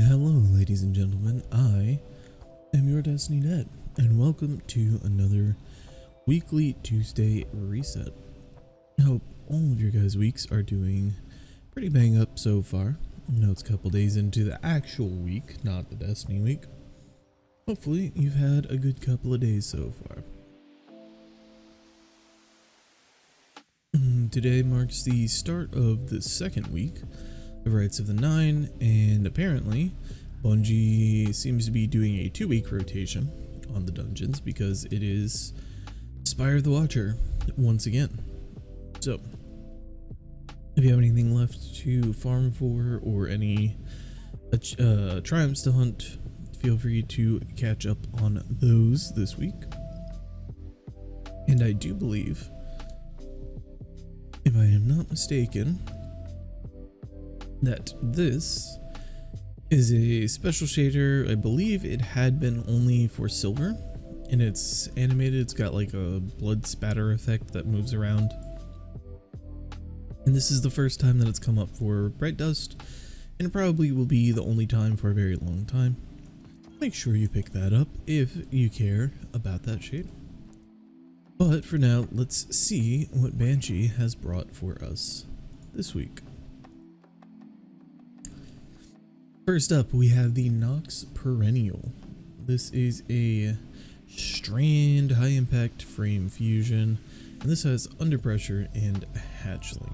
Hello, ladies and gentlemen. I am your Destiny Ned, and welcome to another weekly Tuesday reset. I hope all of your guys' weeks are doing pretty bang up so far. I know it's a couple days into the actual week, not the Destiny week. Hopefully, you've had a good couple of days so far. Today marks the start of the second week of Rights of the Nine, and apparently Bungie seems to be doing a 2-week rotation on the dungeons because it is Spire of the Watcher once again. So if you have anything left to farm for or any triumphs to hunt, feel free to catch up on those this week. And I do believe, if I am not mistaken, that this is a special shader. I believe it had been only for silver, and it's animated. It's got like a blood spatter effect that moves around, and this is the first time that it's come up for Bright Dust, and it probably will be the only time for a very long time. Make sure you pick that up if you care about that shader. But for now, let's see what Banshee has brought for us this week. First up, we have the Nox Perennial. This is a strand high impact frame fusion, and this has under pressure and hatchling.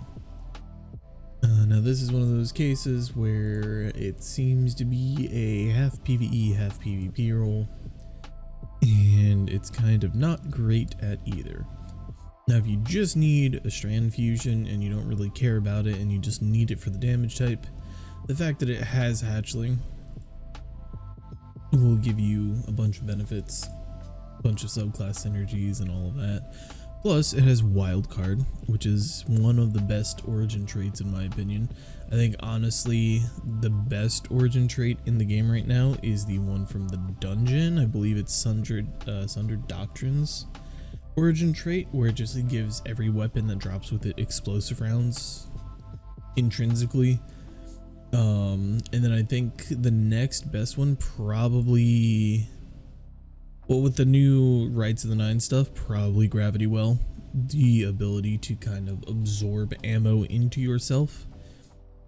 Now this is one of those cases where it seems to be a half PvE, half PvP role, and it's kind of not great at either. Now if you just need a strand fusion and you don't really care about it and you just need it for the damage type, the fact that it has hatchling will give you a bunch of benefits, a bunch of subclass synergies and all of that. Plus it has wildcard, which is one of the best origin traits in my opinion. I think honestly the best origin trait in the game right now is the one from the dungeon. I believe it's Sundered Doctrines origin trait, where it just gives every weapon that drops with it explosive rounds intrinsically. And then I think the next best one probably, well, with the new Rights of the Nine stuff, probably Gravity Well, the ability to kind of absorb ammo into yourself.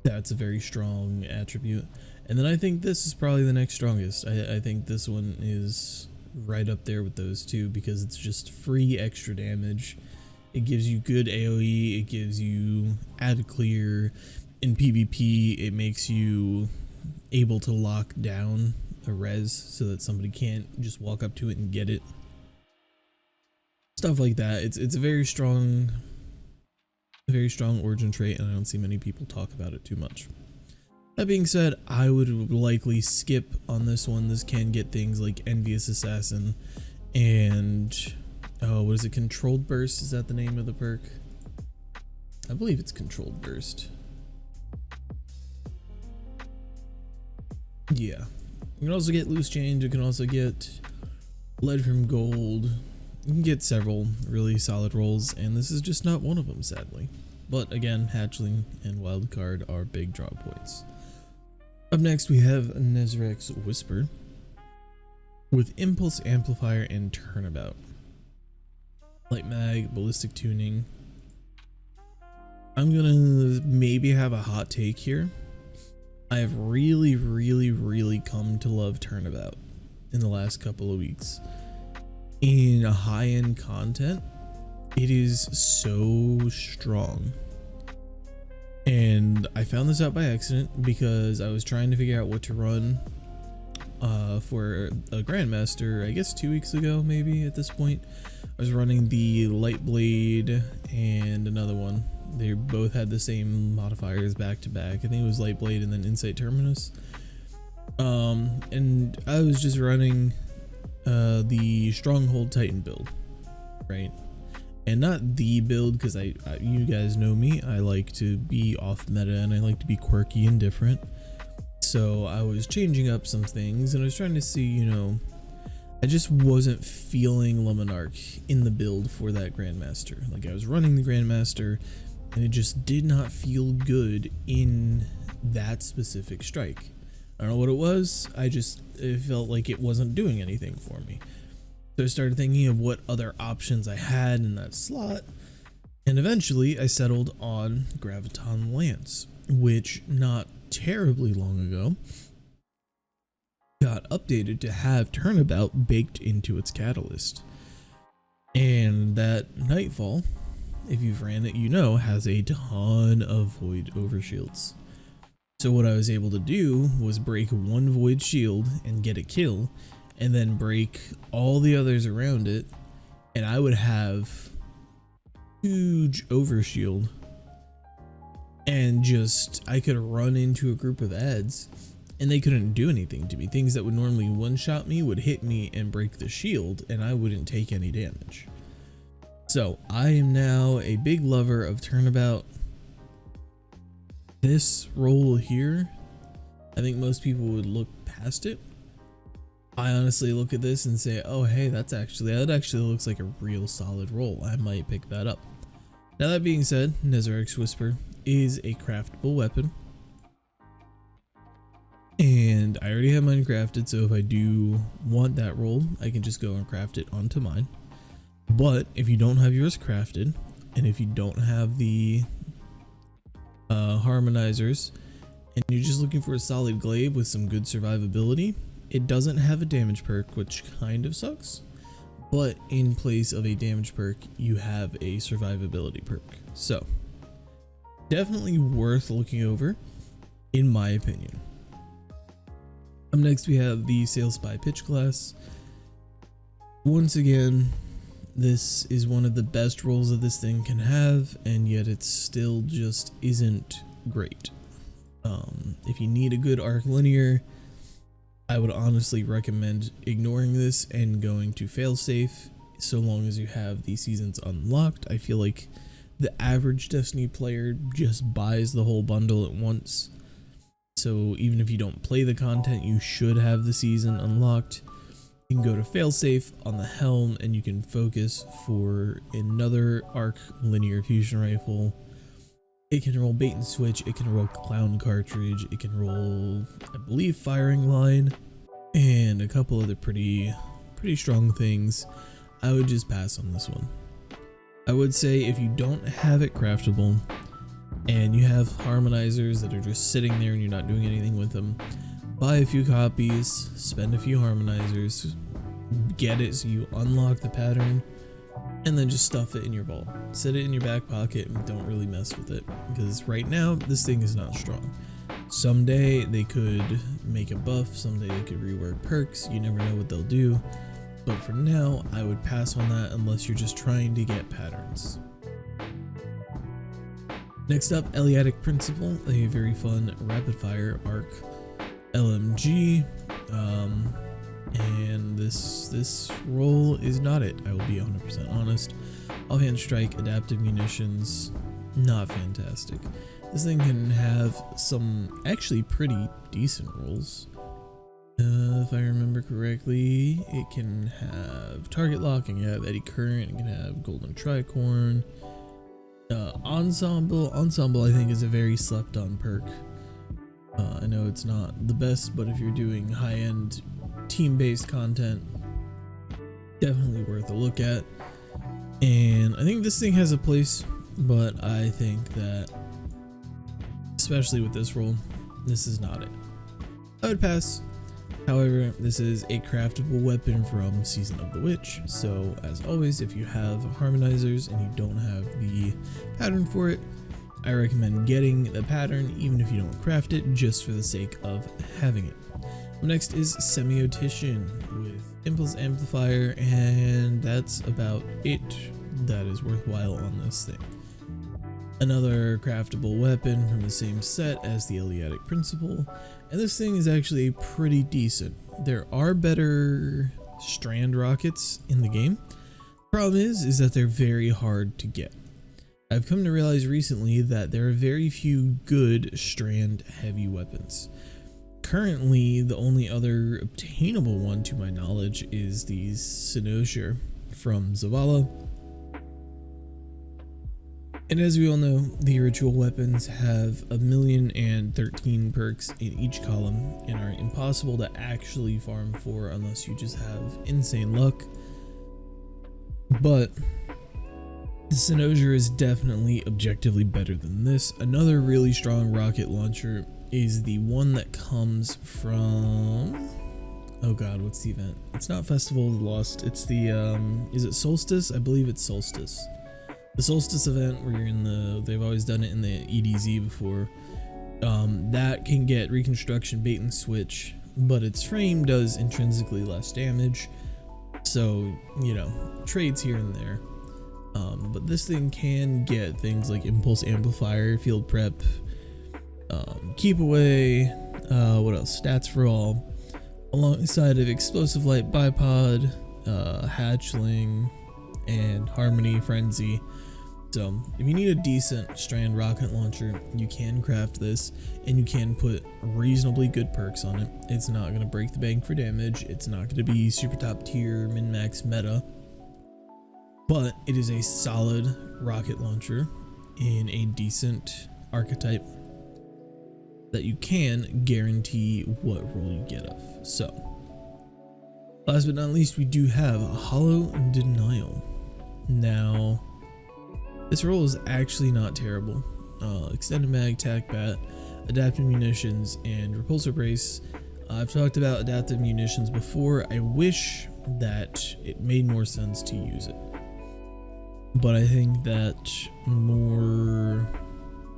That's a very strong attribute. And then I think this is probably the next strongest. I think this one is right up there with those two because it's just free extra damage. It gives you good AoE, it gives you add clear. In PvP, it makes you able to lock down a res so that somebody can't just walk up to it and get it. Stuff like that. It's a very strong origin trait, and I don't see many people talk about it too much. That being said, I would likely skip on this one. This can get things like Envious Assassin and what is it? Controlled Burst? Is that the name of the perk? I believe it's Controlled Burst. Yeah, you can also get Loose Change. You can also get Lead from Gold. You can get several really solid rolls, and this is just not one of them, sadly. But again, Hatchling and Wildcard are big draw points. Up next, we have Nezrek's Whisper with Impulse Amplifier and Turnabout. Light Mag, Ballistic Tuning. I'm gonna maybe have a hot take here. I have really come to love Turnabout in the last couple of weeks. In high-end content, it is so strong. And I found this out by accident because I was trying to figure out what to run for a Grandmaster, I guess 2 weeks ago, maybe at this point. I was running the Light Blade and another one. They both had the same modifiers back to back. I think it was Light Blade and then Insight Terminus. And I was just running the Stronghold Titan build, right? And not the build, because you guys know me, I like to be off meta and I like to be quirky and different. So I was changing up some things and I was trying to see, you know, I just wasn't feeling Luminarch in the build for that Grandmaster. Like I was running the Grandmaster and it just did not feel good in that specific strike. I don't know what it was. It felt like it wasn't doing anything for me. So I started thinking of what other options I had in that slot, and eventually I settled on Graviton Lance, which not terribly long ago got updated to have Turnabout baked into its catalyst. And that Nightfall, if you've ran it, you know, has a ton of void overshields. So what I was able to do was break one void shield and get a kill, and then break all the others around it, and I would have huge overshield, and I could run into a group of ads and they couldn't do anything to me. Things that would normally one-shot me would hit me and break the shield, and I wouldn't take any damage. So I am now a big lover of Turnabout. This role here, I think most people would look past it. I honestly look at this and say, oh hey, that actually looks like a real solid role. I might pick that up. Now that being said, Nezaric's Whisper is a craftable weapon, and I already have mine crafted, so if I do want that role, I can just go and craft it onto mine. But if you don't have yours crafted, and if you don't have the harmonizers, and you're just looking for a solid glaive with some good survivability, it doesn't have a damage perk, which kind of sucks, but in place of a damage perk, you have a survivability perk. So definitely worth looking over, in my opinion. Up next, we have the Sail Spy Pitch class. Once again, this is one of the best roles that this thing can have, and yet it still just isn't great. If you need a good arc linear, I would honestly recommend ignoring this and going to failsafe, so long as you have the seasons unlocked. I feel like the average Destiny player just buys the whole bundle at once. So even if you don't play the content, you should have the season unlocked. You can go to failsafe on the helm, and you can focus for another arc linear fusion rifle. It can roll bait and switch, it can roll clown cartridge, it can roll, I believe, firing line, and a couple other pretty strong things. I would just pass on this one. I would say if you don't have it craftable, and you have harmonizers that are just sitting there and you're not doing anything with them, buy a few copies, spend a few harmonizers, get it so you unlock the pattern, and then just stuff it in your vault. Set it in your back pocket and don't really mess with it, because right now this thing is not strong. Someday they could make a buff, someday they could rework perks, you never know what they'll do, but for now I would pass on that unless you're just trying to get patterns. Next up, Eleatic Principle, a very fun rapid fire arc LMG, and this role is not it. I will be 100% honest. Offhand strike, adaptive munitions, not fantastic. This thing can have some actually pretty decent rolls. If I remember correctly, it can have target lock, it can have eddy current, it can have golden tricorn. Ensemble I think is a very slept on perk. I know it's not the best, but if you're doing high-end team-based content, definitely worth a look at. And I think this thing has a place, but I think that, especially with this role, this is not it. I would pass. However, this is a craftable weapon from Season of the Witch, so as always, if you have harmonizers and you don't have the pattern for it, I recommend getting the pattern even if you don't craft it, just for the sake of having it. Next is Semiotician with Impulse Amplifier, and that's about it that is worthwhile on this thing. Another craftable weapon from the same set as the Eleatic Principle, and this thing is actually pretty decent. There are better strand rockets in the game. Problem is that they're very hard to get. I've come to realize recently that there are very few good strand heavy weapons. Currently, the only other obtainable one to my knowledge is the Cynosure from Zavala. And as we all know, the ritual weapons have 1,013 perks in each column and are impossible to actually farm for unless you just have insane luck. But the Cynosure is definitely objectively better than this. Another really strong rocket launcher is the one that comes from, oh god, what's the event? It's not Festival of the Lost, it's the is it Solstice? I believe it's Solstice. The Solstice event where you're in the, they've always done it in the EDZ before. That can get reconstruction, bait and switch, but its frame does intrinsically less damage. So, you know, trades here and there. But this thing can get things like impulse amplifier, field prep, keep away, what else? Stats for all, alongside of explosive light bipod, hatchling, and harmony frenzy. So if you need a decent strand rocket launcher, you can craft this, and you can put reasonably good perks on it. It's not going to break the bank for damage, it's not going to be super top tier min-max meta, but it is a solid rocket launcher in a decent archetype that you can guarantee what roll you get of. So last but not least, we do have Hollow Denial. Now this roll is actually not terrible. Extended mag, tac bat, adaptive munitions, and repulsor brace. I've talked about adaptive munitions before. I wish that it made more sense to use it, but I think that more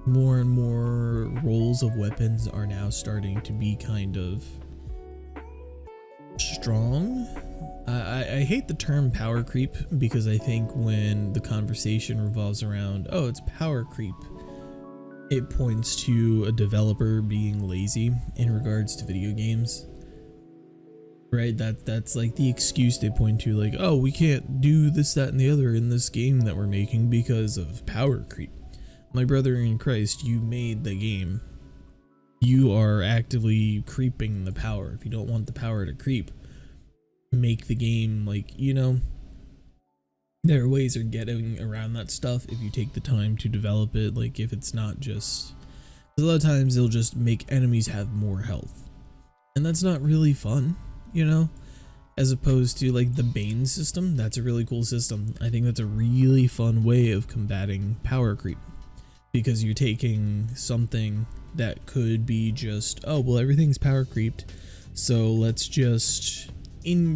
and more rolls of weapons are now starting to be kind of strong. I hate the term power creep because I think when the conversation revolves around, oh, it's power creep, it points to a developer being lazy in regards to video games, right? That's like the excuse they point to, like, oh, we can't do this, that, and the other in this game that we're making because of power creep. My brother in Christ, you made the game. You are actively creeping the power. If you don't want the power to creep, make the game, like, you know, there are ways of getting around that stuff if you take the time to develop it. Like, if it's not just, a lot of times they'll just make enemies have more health, and that's not really fun, you know, as opposed to like the Bane system. That's a really cool system. I think that's a really fun way of combating power creep, because you're taking something that could be just, oh, well, everything's power creeped, so let's just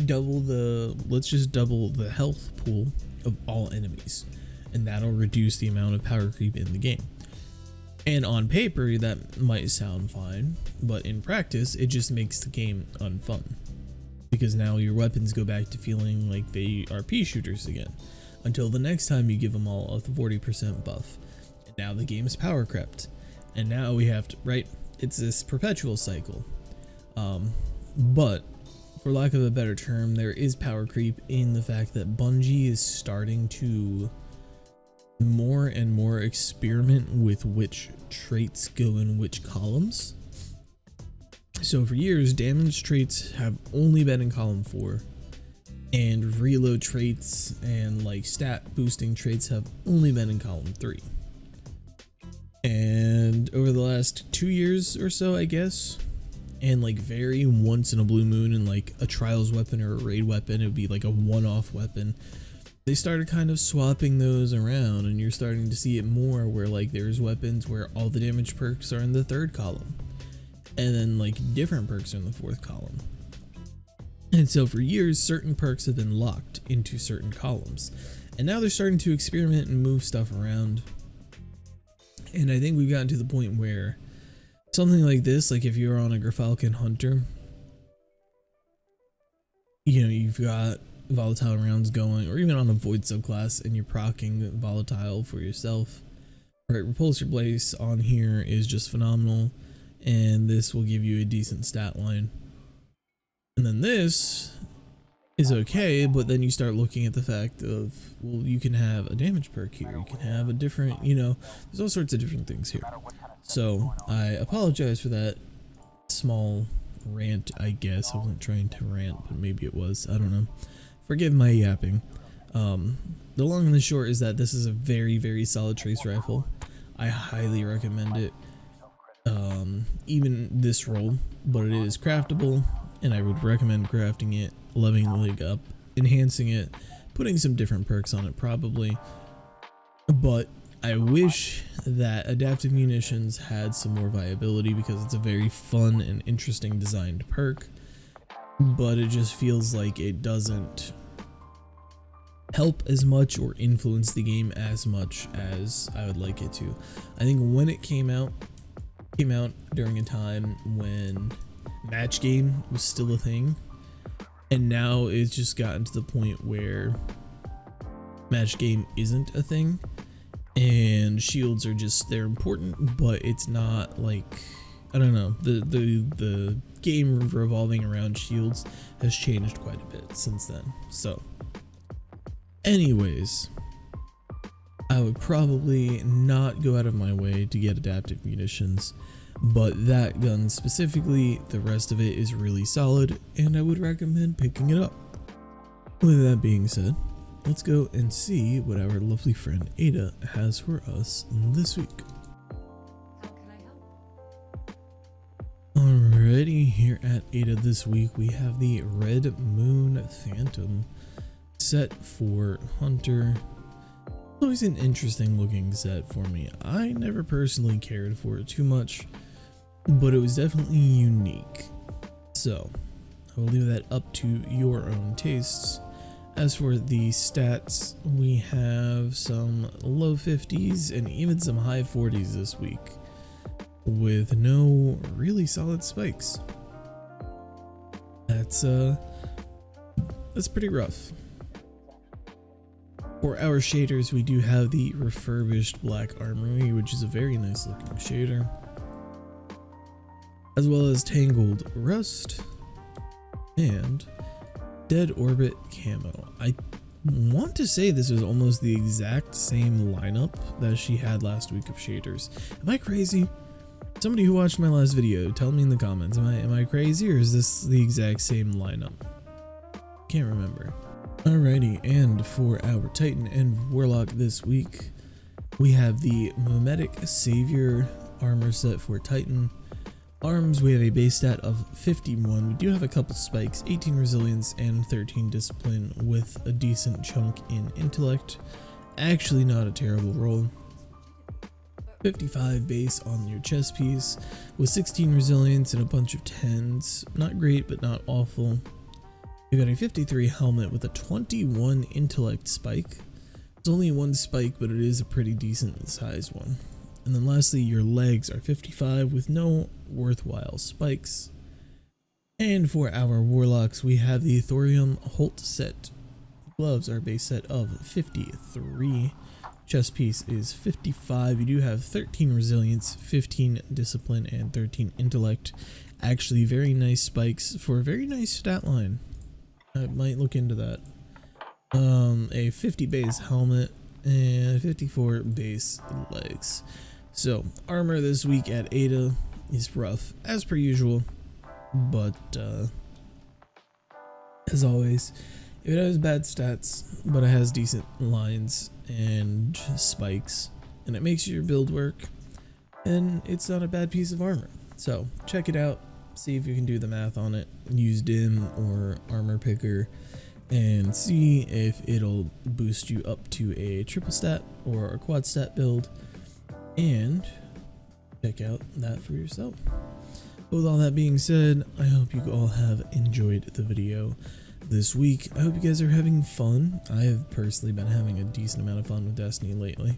double the health pool of all enemies, and that'll reduce the amount of power creep in the game. And on paper that might sound fine, but in practice it just makes the game unfun, because now your weapons go back to feeling like they are pea shooters again, until the next time you give them all a 40% buff, and now the game's power crept, and now we have to, right, it's this perpetual cycle. But for lack of a better term, there is power creep in the fact that Bungie is starting to more and more experiment with which traits go in which columns. So for years, damage traits have only been in column 4, and reload traits and like stat boosting traits have only been in column 3. And over the last 2 years or so, I guess, and like very once in a blue moon, and like a trials weapon or a raid weapon, it would be like a one-off weapon, they started kind of swapping those around, and you're starting to see it more where like there's weapons where all the damage perks are in the 3rd column, and then like different perks are in the 4th column. And so for years, certain perks have been locked into certain columns, and now they're starting to experiment and move stuff around. And I think we've gotten to the point where something like this, like if you're on a Gerfalcon Hunter, you know, you've got volatile rounds going, or even on a Void subclass and you're proccing volatile for yourself, right? Repulsor Blaze on here is just phenomenal, and this will give you a decent stat line. And then this is okay, but then you start looking at the fact of, well, you can have a damage perk here, you can have a different, you know, there's all sorts of different things here. So I apologize for that small rant, I guess. I wasn't trying to rant, but maybe it was, I don't know. Forgive my yapping. The long and the short is that this is a very solid trace rifle. I highly recommend it, even this roll, but it is craftable, and I would recommend crafting it, leveling it up, enhancing it, putting some different perks on it probably. But I wish that adaptive munitions had some more viability, because it's a very fun and interesting designed perk, but it just feels like it doesn't help as much or influence the game as much as I would like it to. I think when it came out during a time when match game was still a thing, and now it's just gotten to the point where match game isn't a thing, and shields are just, they're important, but it's not like, I don't know, the game revolving around shields has changed quite a bit since then. So anyways, I would probably not go out of my way to get adaptive munitions, but that gun specifically, the rest of it is really solid, and I would recommend picking it up. With that being said, let's go and see what our lovely friend Ada has for us this week. How can I help? Alrighty, here at Ada this week, we have the Red Moon Phantom set for Hunter. Always an interesting looking set for me. I never personally cared for it too much, but it was definitely unique. So I will leave that up to your own tastes. As for the stats, we have some low 50s and even some high 40s this week, with no really solid spikes. That's pretty rough. For our shaders, we do have the refurbished Black Armory, which is a very nice looking shader, as well as Tangled Rust and Dead Orbit Camo. I want to say this was almost the exact same lineup that she had last week of shaders. Am I crazy? Somebody who watched my last video, tell me in the comments. Am I crazy, or is this the exact same lineup? Can't remember. Alrighty, and for our Titan and Warlock this week, we have the Mimetic Savior armor set for Titan. Arms, we have a base stat of 51. We do have a couple spikes, 18 resilience and 13 discipline, with a decent chunk in intellect. Actually not a terrible roll. 55 base on your chest piece, with 16 resilience and a bunch of 10s. Not great, but not awful. You got a 53 helmet with a 21 intellect spike. It's only one spike, but it is a pretty decent sized one. And then lastly, your legs are 55 with no worthwhile spikes. And for our warlocks, we have the Thorium Holt set. Gloves are base set of 53. Chest piece is 55. You do have 13 resilience, 15 discipline, and 13 intellect. Actually, very nice spikes for a very nice stat line. I might look into that. A 50 base helmet and 54 base legs. So armor this week at Ada is rough as per usual, but as always, if it has bad stats but it has decent lines and spikes and it makes your build work, then it's not a bad piece of armor. So check it out. See if you can do the math on it. Use dim or armor picker and see if it'll boost you up to a triple stat or a quad stat build, and check out that for yourself. With all that being said, I hope you all have enjoyed the video this week. I hope you guys are having fun. I have personally been having a decent amount of fun with Destiny lately.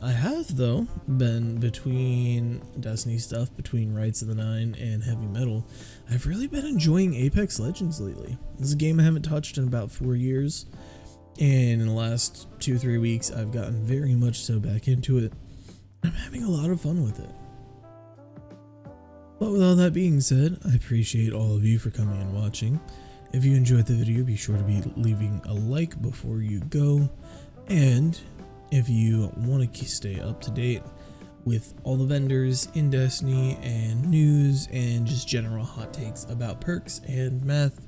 I have, though, been between Destiny stuff, between Rights of the Nine and Heavy Metal, I've really been enjoying Apex Legends lately. This is a game I haven't touched in about 4 years, and in the last 2-3 weeks, I've gotten very much so back into it. I'm having a lot of fun with it. But with all that being said, I appreciate all of you for coming and watching. If you enjoyed the video, be sure to be leaving a like before you go, and if you want to stay up to date with all the vendors in Destiny and news and just general hot takes about perks and math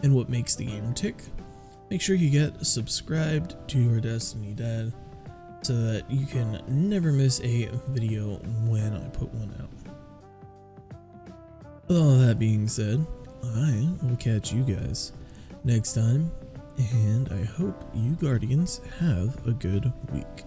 and what makes the game tick, Make sure you get subscribed to your Destiny Dad so that you can never miss a video when I put one out. With all that being said, I will catch you guys next time, and I hope you Guardians have a good week.